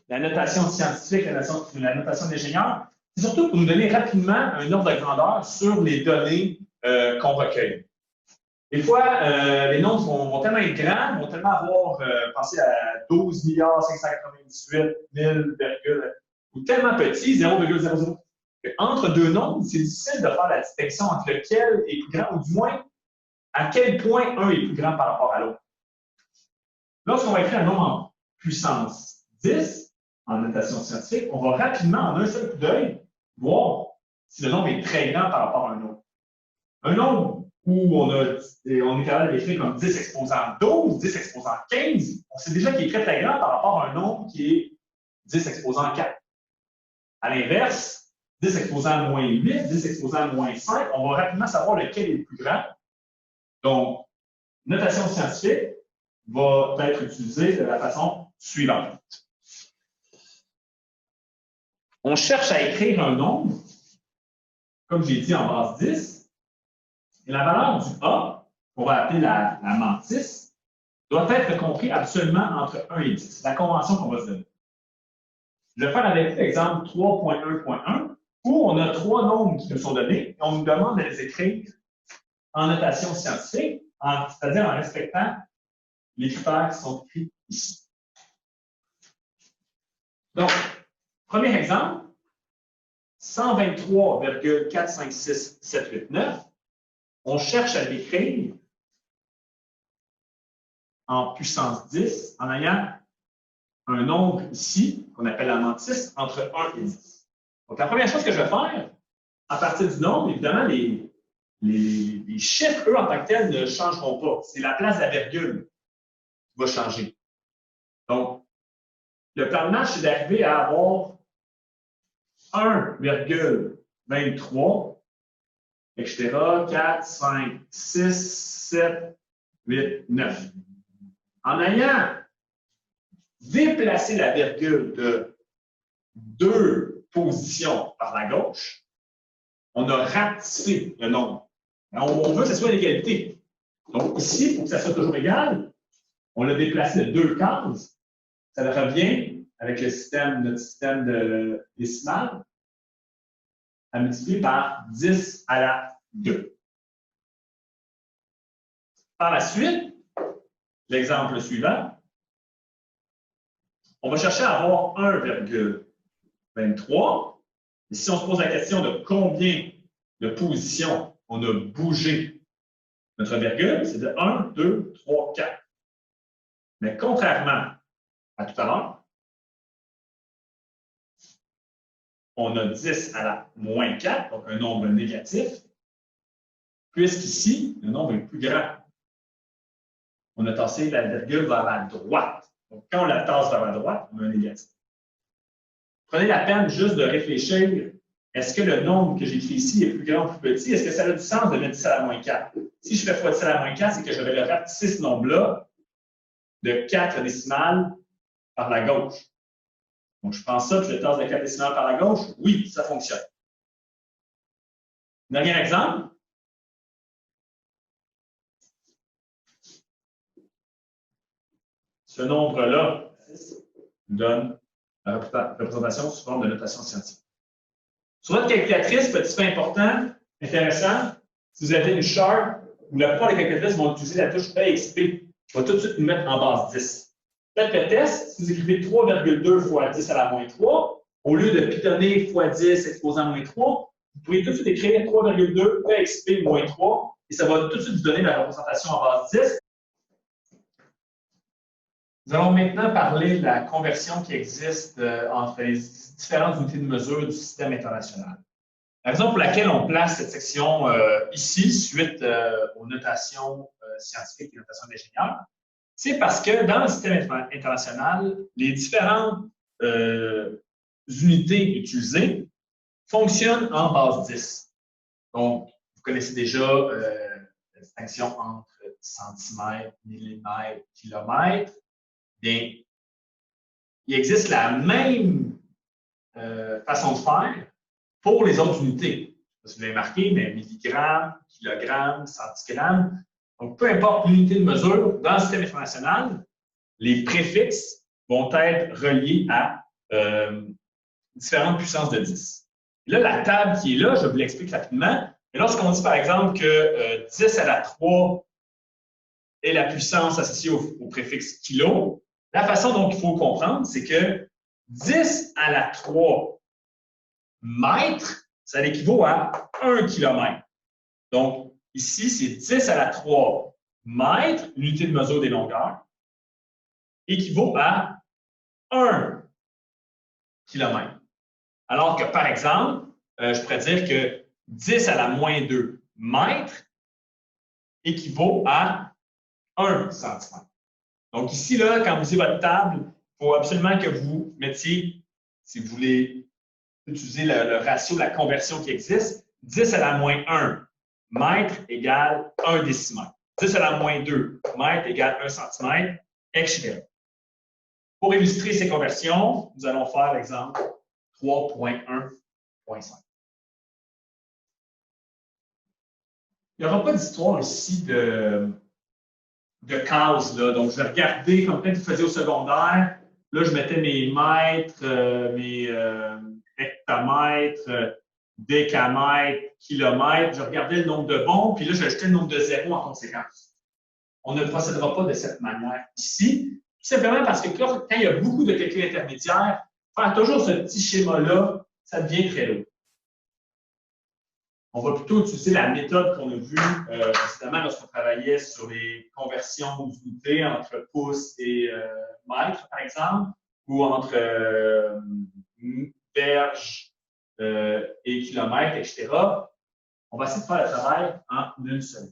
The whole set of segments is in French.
la notation scientifique, la notation d'ingénieur, c'est surtout pour nous donner rapidement un ordre de grandeur sur les données qu'on recueille. Des fois, les nombres vont tellement être grands, vont tellement avoir, pensé à 12 598 000, ou tellement petits, 0,00. Entre deux nombres, c'est difficile de faire la distinction entre lequel est plus grand, ou du moins, à quel point un est plus grand par rapport à l'autre. Lorsqu'on va écrire un nombre en puissance 10, en notation scientifique, on va rapidement, en un seul coup d'œil, voir si le nombre est très grand par rapport à un autre. Un nombre où on est capable d'écrire comme 10 exposant 12, 10 exposant 15, on sait déjà qu'il est très, très grand par rapport à un nombre qui est 10 exposant 4. À l'inverse, 10 exposant moins 8, 10 exposant moins 5, on va rapidement savoir lequel est le plus grand. Donc, notation scientifique va être utilisée de la façon suivante. On cherche à écrire un nombre, comme j'ai dit, en base 10, et la valeur du A, qu'on va appeler la mantis, doit être compris absolument entre 1 et 10. C'est la convention qu'on va se donner. Je vais faire avec l'exemple 3.1.1, où on a trois nombres qui nous sont donnés, et on nous demande de les écrire en notation scientifique, c'est-à-dire en respectant les critères qui sont écrits ici. Donc, premier exemple, 123,456789. On cherche à l'écrire en puissance 10 en ayant un nombre ici, qu'on appelle la mantis, entre 1 et 10. Donc, la première chose que je vais faire, à partir du nombre, évidemment, les chiffres, eux, en tant que tels, ne changeront pas. C'est la place de la virgule qui va changer. Donc, le plan de match, c'est d'arriver à avoir 1,23, etc., 4, 5, 6, 7, 8, 9. En ayant déplacé la virgule de 2 positions par la gauche, on a rapetissé le nombre. On veut que ce soit l'égalité. Donc ici, pour que ça soit toujours égal, on l'a déplacé de 2 cases. Ça revient avec le système, notre système de décimal à multiplier par 10 à la 2. Par la suite, l'exemple suivant, on va chercher à avoir 1,23. Et si on se pose la question de combien de positions on a bougé notre virgule, c'est de 1, 2, 3, 4. Mais contrairement à tout à l'heure, on a 10 à la moins 4, donc un nombre négatif, puisqu'ici, le nombre est plus grand. On a tassé la virgule vers la droite. Donc, quand on la tasse vers la droite, on a un négatif. Prenez la peine juste de réfléchir, est-ce que le nombre que j'écris ici est plus grand ou plus petit? Est-ce que ça a du sens de mettre 10 à la moins 4? Si je fais fois 10 à la moins 4, c'est que je vais le rapetisser ce nombre-là de 4 décimales par la gauche. Donc, je prends ça, puis je le tasse de 4 décimales par la gauche. Oui, ça fonctionne. Dernier exemple. Ce nombre-là nous donne la représentation sous forme de notation scientifique. Sur votre calculatrice, petit fait important, intéressant, si vous avez une chart où la plupart des calculatrices vont utiliser la touche EXP, je vais tout de suite nous mettre en base 10. Faites le test, si vous écrivez 3,2 fois 10 à la moins 3, au lieu de pitonner fois 10 exposant moins 3, vous pouvez tout de suite écrire 3,2 EXP moins 3 et ça va tout de suite vous donner la représentation en base 10. Nous allons maintenant parler de la conversion qui existe entre les différentes unités de mesure du système international. La raison pour laquelle on place cette section ici, suite aux notations scientifiques et notations d'ingénieurs, c'est parce que dans le système international, les différentes unités utilisées fonctionnent en base 10. Donc, vous connaissez déjà la distinction entre centimètres, millimètres, kilomètres. Bien, il existe la même façon de faire pour les autres unités. Je vous l'ai marqué, mais milligrammes, kilogrammes, centigrammes. Donc, peu importe l'unité de mesure, dans le système international, les préfixes vont être reliés à différentes puissances de 10. Et là, la table qui est là, je vous l'explique rapidement. Et lorsqu'on dit, par exemple, que 10 à la 3 est la puissance associée au préfixe kilo, la façon dont il faut comprendre, c'est que 10 à la 3 mètres, ça équivaut à 1 km. Donc, ici, c'est 10 à la 3 mètres, l'unité de mesure des longueurs, équivaut à 1 km. Alors que, par exemple, je pourrais dire que 10 à la moins 2 mètres équivaut à 1 cm. Donc ici, là, quand vous avez votre table, il faut absolument que vous mettiez, si vous voulez utiliser le ratio, la conversion qui existe, 10 à la moins 1 mètre égale 1 décimètre. 10 à la moins 2 mètre égale 1 cm, etc. Pour illustrer ces conversions, nous allons faire l'exemple 3.1.5. Il n'y aura pas d'histoire ici de cases. Là. Donc, je vais regarder comme quand vous faisiez au secondaire. Là, je mettais mes mètres, mes hectomètres, décamètres, kilomètres. Je regardais le nombre de bons, puis là, j'ajoutais le nombre de zéros en conséquence. On ne procédera pas de cette manière ici, tout simplement parce que quand il y a beaucoup de calculs intermédiaires, faire toujours ce petit schéma-là, ça devient très lourd. On va plutôt utiliser la méthode qu'on a vue précédemment lorsqu'on travaillait sur les conversions d'unités entre pouces et mètres, par exemple, ou entre verges et kilomètres, etc. On va essayer de faire le travail en une seule.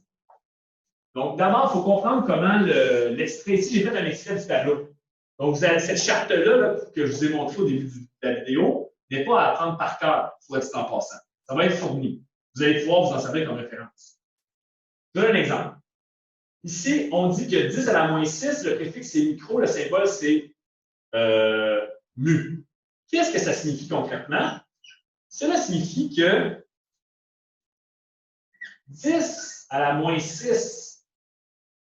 Donc, d'abord, il faut comprendre comment l'extrait. Ici, j'ai fait un extrait du tableau. Donc, vous avez cette charte-là que je vous ai montrée au début de la vidéo, n'est pas à apprendre par cœur, soit dit en passant. Ça va être fourni. Vous allez pouvoir vous en servir comme référence. Je donne un exemple. Ici, on dit que 10 à la moins 6, le préfixe c'est micro, le symbole c'est mu. Qu'est-ce que ça signifie concrètement? Cela signifie que 10 à la moins 6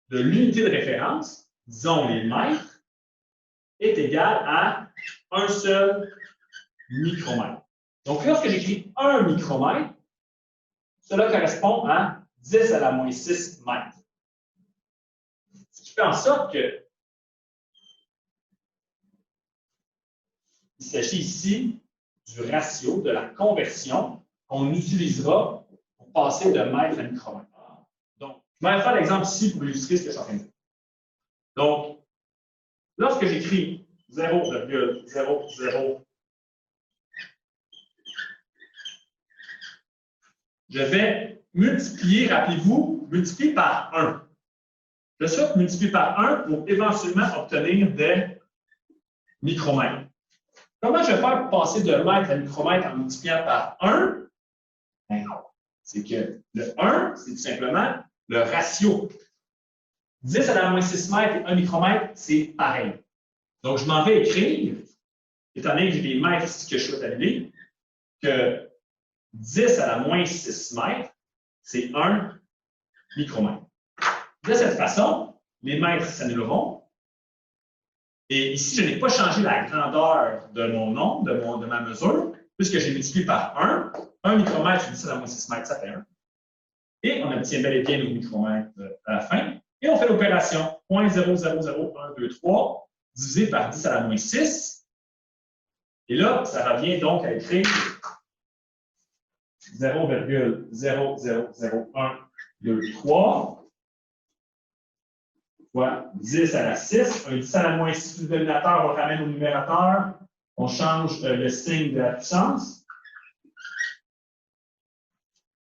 de l'unité de référence, disons les mètres, est égal à un seul micromètre. Donc, lorsque j'écris 1 micromètre, cela correspond à 10 à la moins 6 mètres. Ce qui fait en sorte que il s'agit ici du ratio, de la conversion qu'on utilisera pour passer de mètre à micromètre. Donc, je vais faire l'exemple ici pour illustrer ce que je suis en train de dire. Donc, lorsque j'écris 0,00, je vais multiplier, rappelez-vous, multiplier par 1. Je souhaite multiplier par 1 pour éventuellement obtenir des micromètres. Comment je vais faire pour passer de mètre à micromètre en multipliant par 1? C'est que le 1, c'est tout simplement le ratio. 10 à la moins 6 mètres et 1 micromètre, c'est pareil. Donc, je m'en vais écrire, étant donné que j'ai des mètres ici que je souhaite annuler, que 10 à la moins 6 mètres, c'est 1 micromètre. De cette façon, les mètres s'annuleront. Et ici, je n'ai pas changé la grandeur de mon nombre, de ma mesure, puisque j'ai multiplié par 1. 1 micromètre, je 10 à la moins 6 mètres, ça fait 1. Et on obtient bel et bien nos micromètres à la fin. Et on fait l'opération 0,00123 divisé par 10 à la moins 6. Et là, ça revient donc à écrire 0,0000123 fois 10 à la 6. Un 10 à la moins 6 du dénominateur, on le ramène au numérateur. On change le signe de la puissance.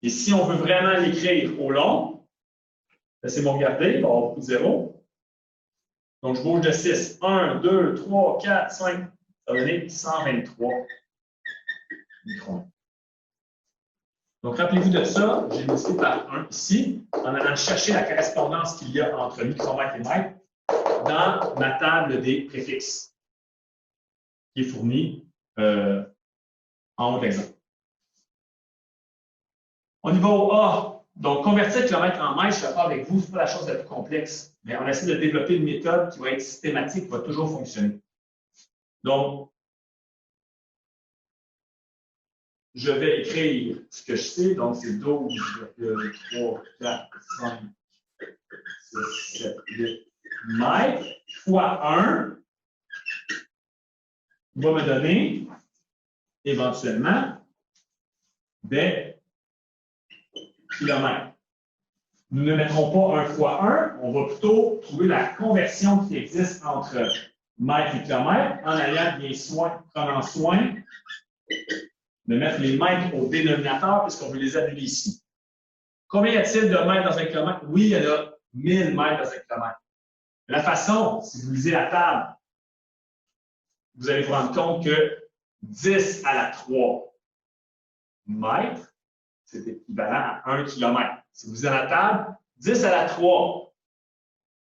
Et si on veut vraiment l'écrire au long, laissez-moi regarder, il va y avoir beaucoup de zéros. Donc, je bouge de 6. 1, 2, 3, 4, 5. Ça va donner 123 micromètres. Donc, rappelez-vous de ça, j'ai multiplié par 1 ici, en allant chercher la correspondance qu'il y a entre micromètre et mètre dans ma table des préfixes, qui est fournie en haut de l'exemple. On y va au A. Donc, convertir kilomètre en mètre, je suis d'accord avec vous, ce n'est pas la chose la plus complexe, mais on essaie de développer une méthode qui va être systématique, qui va toujours fonctionner. Donc, je vais écrire ce que je sais, donc c'est 12,3, 4, 5, 6, 7, 8 mètres fois 1 va me donner éventuellement des kilomètres. Nous ne mettrons pas 1 fois 1, on va plutôt trouver la conversion qui existe entre mètres et kilomètres en prenant soin de mettre les mètres au dénominateur puisqu'on veut les annuler ici. Combien y a-t-il de mètres dans un kilomètre? Oui, il y en a 1000 mètres dans un kilomètre. La façon, si vous lisez la table, vous allez vous rendre compte que 10 à la 3 mètres, c'est équivalent à 1 kilomètre. Si vous lisez la table, 10 à la 3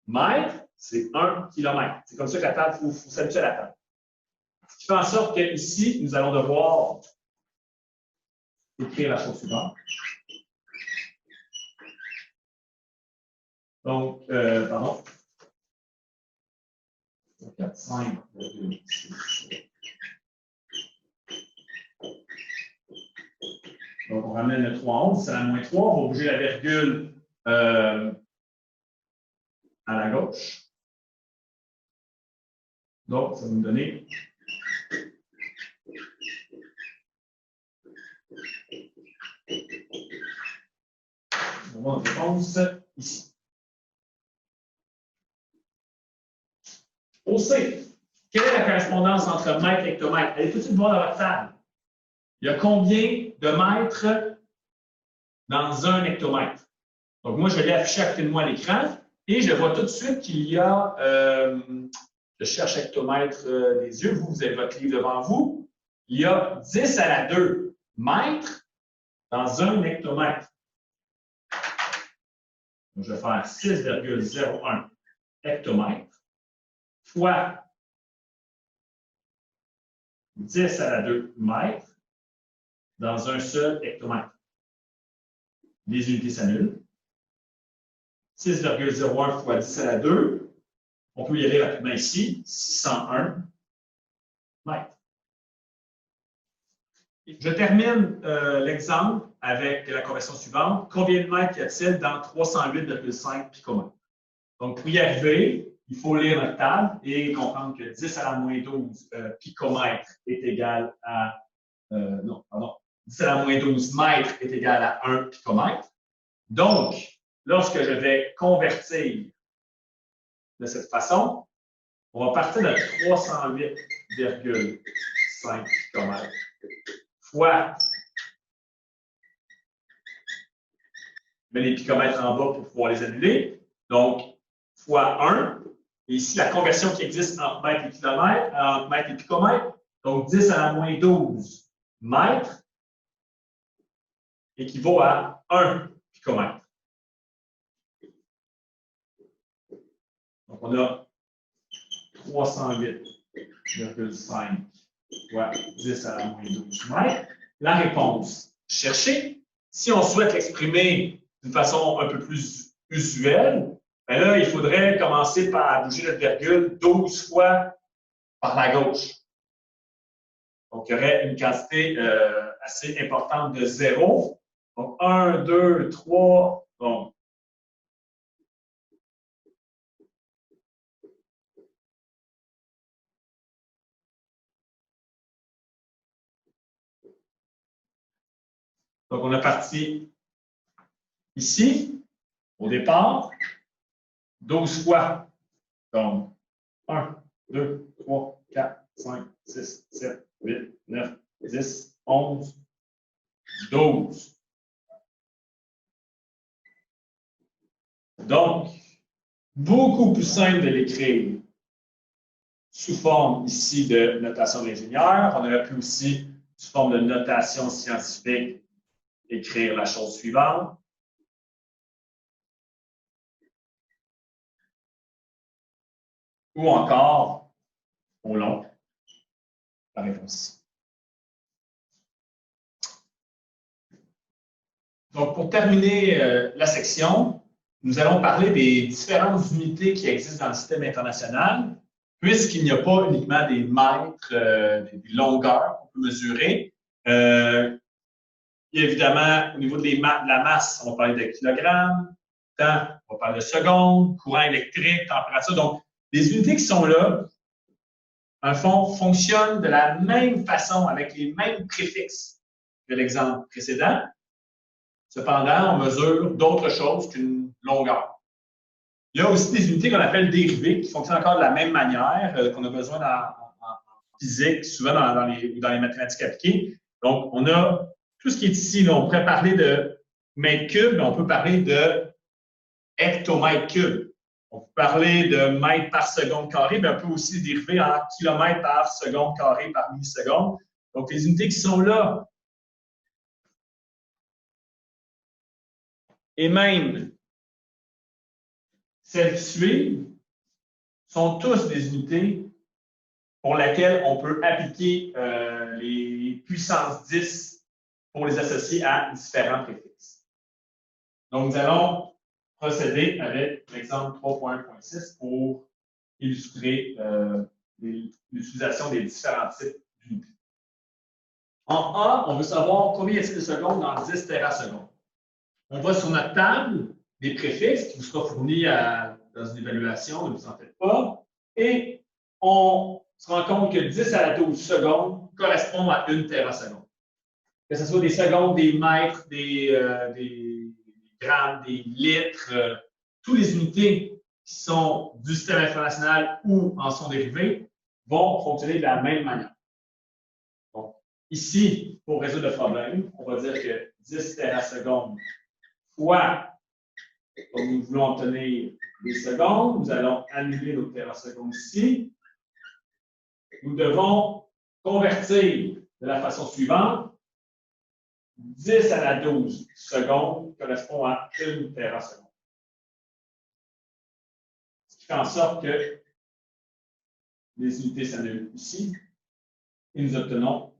mètres, c'est 1 kilomètre. C'est comme ça que la table, il faut s'habituer à la table. Ce qui fait en sorte qu'ici, nous allons devoir écrire la chose suivante. Donc, pardon. 4, 5, 6. Donc, on ramène le 3 en haut, c'est la moins 3. On va bouger la virgule à la gauche. Donc, ça va nous donner on va notre réponse ici. Au C, quelle est la correspondance entre mètre et hectomètre? Allez tout de suite voir dans votre table. Il y a combien de mètres dans un hectomètre? Donc, moi, je l'ai affiché à côté de moi à l'écran et je vois tout de suite qu'il y a, je cherche hectomètre des yeux, vous avez votre livre devant vous, il y a 10 à la 2 mètres dans un hectomètre. Donc, je vais faire 6,01 hectomètres fois 10 à la 2 mètres dans un seul hectomètre. Les unités s'annulent. 6,01 fois 10 à la 2. On peut y aller rapidement ici. 601 mètres. Je termine l'exemple avec la conversion suivante. Combien de mètres y a-t-il dans 308,5 picomètres? Donc, pour y arriver, il faut lire notre table et comprendre que 10 à la moins 12 picomètres est égal à... non, pardon. 10 à la moins 12 mètres est égal à 1 picomètre. Donc, lorsque je vais convertir de cette façon, on va partir de 308,5 picomètres fois, je mets les picomètres en bas pour pouvoir les annuler, donc fois 1. Et ici, la conversion qui existe entre mètres et kilomètres, entre mètres et picomètres, donc 10 à la moins 12 mètres équivaut à 1 picomètre. Donc, on a 308,5 fois 10 à la moins 12 mètres. La réponse cherchée, si on souhaite l'exprimer d'une façon un peu plus usuelle, bien là, il faudrait commencer par bouger notre virgule 12 fois par la gauche. Donc, il y aurait une quantité assez importante de 0. Donc, 1, 2, 3, bon. Donc, on est parti ici, au départ, 12 fois. Donc, 1, 2, 3, 4, 5, 6, 7, 8, 9, 10, 11, 12. Donc, beaucoup plus simple de l'écrire sous forme ici de notation d'ingénieur. On aurait pu aussi, sous forme de notation scientifique, écrire la chose suivante. Ou encore, au long, la réponse. Donc, pour terminer la section, nous allons parler des différentes unités qui existent dans le système international, puisqu'il n'y a pas uniquement des mètres, des longueurs qu'on peut mesurer. Il y a évidemment, au niveau de la masse, on va parler de kilogrammes, temps, on va parler de secondes, courant électrique, température. Donc, les unités qui sont là, en fond, fonctionnent de la même façon, avec les mêmes préfixes que l'exemple précédent. Cependant, on mesure d'autres choses qu'une longueur. Il y a aussi des unités qu'on appelle dérivées, qui fonctionnent encore de la même manière, qu'on a besoin en physique, souvent dans les mathématiques appliquées. Donc, on a tout ce qui est ici. Là, on pourrait parler de mètre cube, mais on peut parler de hectomètre cube. On peut parler de mètre par seconde carré, mais on peut aussi dériver en kilomètre par seconde carré par milliseconde. Donc, les unités qui sont là, et même celles qui suivent, sont tous des unités pour lesquelles on peut appliquer les puissances 10 pour les associer à différents préfixes. Donc, nous allons procéder avec l'exemple 3.1.6 pour illustrer l'utilisation des différents types d'unités. En A, on veut savoir combien y a-t-il de secondes dans 10 térasecondes. On va sur notre table des préfixes qui vous sera fourni dans une évaluation, ne vous en faites pas, et on se rend compte que 10 à la 12 secondes correspond à 1 téraseconde. Que ce soit des secondes, des mètres, des grammes, des litres, toutes les unités qui sont du système international ou en sont dérivées vont fonctionner de la même manière. Donc, ici, pour résoudre le problème, on va dire que 10 térasecondes fois, comme nous voulons obtenir des secondes, nous allons annuler nos térasecondes ici. Nous devons convertir de la façon suivante. 10 à la 12 secondes correspond à 1 téraseconde. Ce qui fait en sorte que les unités s'annulent ici et nous obtenons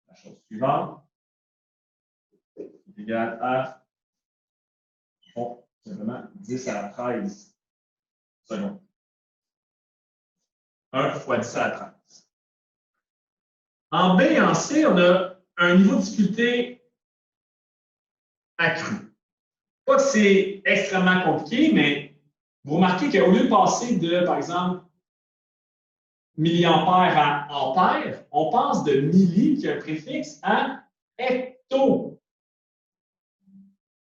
la chose suivante, qui est égale à simplement 10 à la 13 secondes. 1 fois 10 à la 13. En B et en C, on a un niveau de difficulté accru. Pas que c'est extrêmement compliqué, mais vous remarquez qu'au lieu de passer de, par exemple, milliampères à ampères, on passe de milli, qui a un préfixe, à hecto,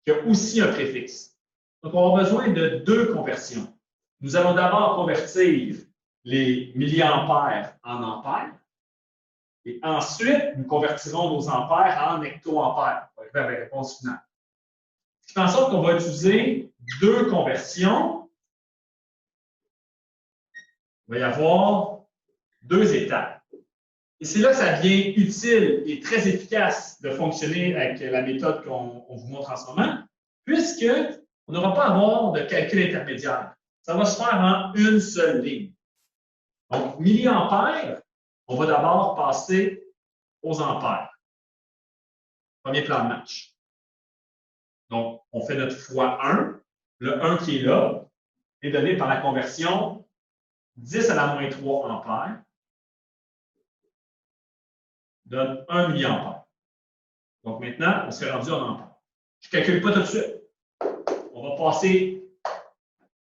qui a aussi un préfixe. Donc, on a besoin de deux conversions. Nous allons d'abord convertir les milliampères en ampères, et ensuite, nous convertirons nos ampères en hectoampères. On va arriver à la réponse finale. Ce qui fait en sorte qu'on va utiliser deux conversions. Il va y avoir deux étapes. Et c'est là que ça devient utile et très efficace de fonctionner avec la méthode qu'on vous montre en ce moment, puisqu'on n'aura pas à avoir de calcul intermédiaire. Ça va se faire en une seule ligne. Donc, milliampères, on va d'abord passer aux ampères. Premier plan de match. Donc, on fait notre fois 1. Le 1 qui est là est donné par la conversion 10 à la moins 3 ampères donne 1 milliampère. Donc, maintenant, on s'est rendu en ampères. Je ne calcule pas tout de suite. On va passer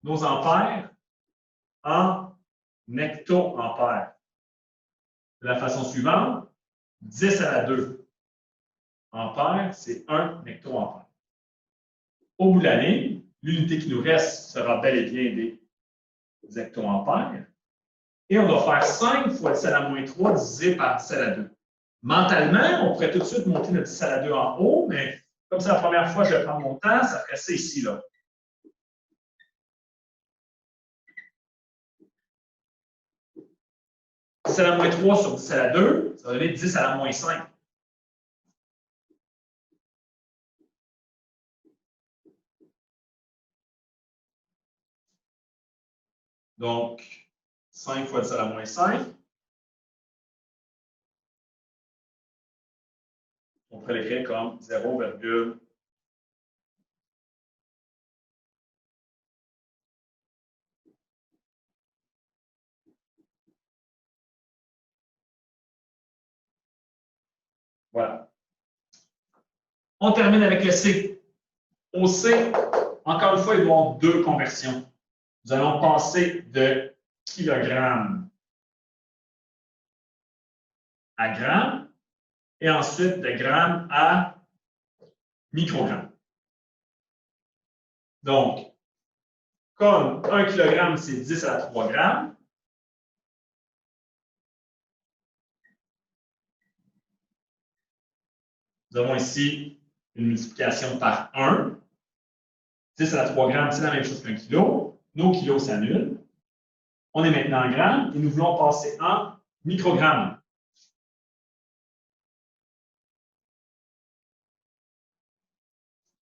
nos ampères en hectoampères. De la façon suivante, 10 à la 2 ampères, c'est 1 hectoampère. Au bout de la ligne, l'unité qui nous reste sera bel et bien des hectoampères. Et on va faire 5 fois 10 à la moins 3 divisé par 10 à la 2. Mentalement, on pourrait tout de suite monter notre 10 à la 2 en haut, mais comme c'est la première fois que je vais prendre mon temps, ça ferait ça ici, là. Dix à la moins 3 sur 10 à la 2, ça va donner 10 à la moins 5. Donc, 5 fois 10 à la moins 5. On pourrait l'écrire comme 0, voilà. On termine avec le C. Au C, encore une fois, il doit y avoir deux conversions. Nous allons passer de kilogrammes à grammes et ensuite de grammes à microgrammes. Donc, comme 1 kg, c'est 10 à la 3 grammes, nous avons ici une multiplication par 1. 10 à la 3 grammes, c'est la même chose qu'un kilo. Nos kilos s'annulent. On est maintenant en grammes et nous voulons passer en microgrammes.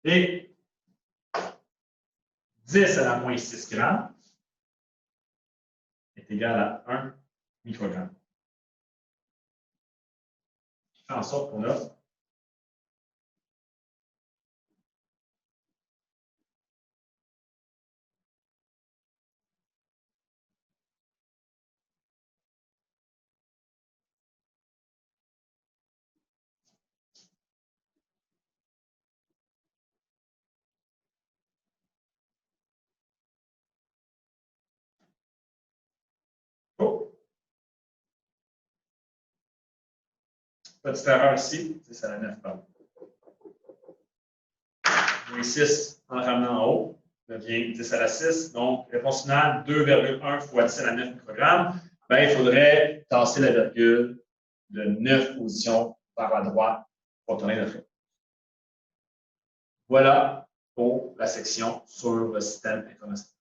Et 10 à la moins 6 grammes est égal à 1 microgramme. Qui fait en sorte qu'on a petite erreur ici, 10 à la 9, pardon. Moins 6 en ramenant en haut devient 10 à la 6. Donc, réponse finale, 2,1 fois 10 à la 9 microgrammes. Ben, il faudrait tasser la virgule de 9 positions par la droite pour obtenir notre réponse. Voilà pour la section sur le système informatique.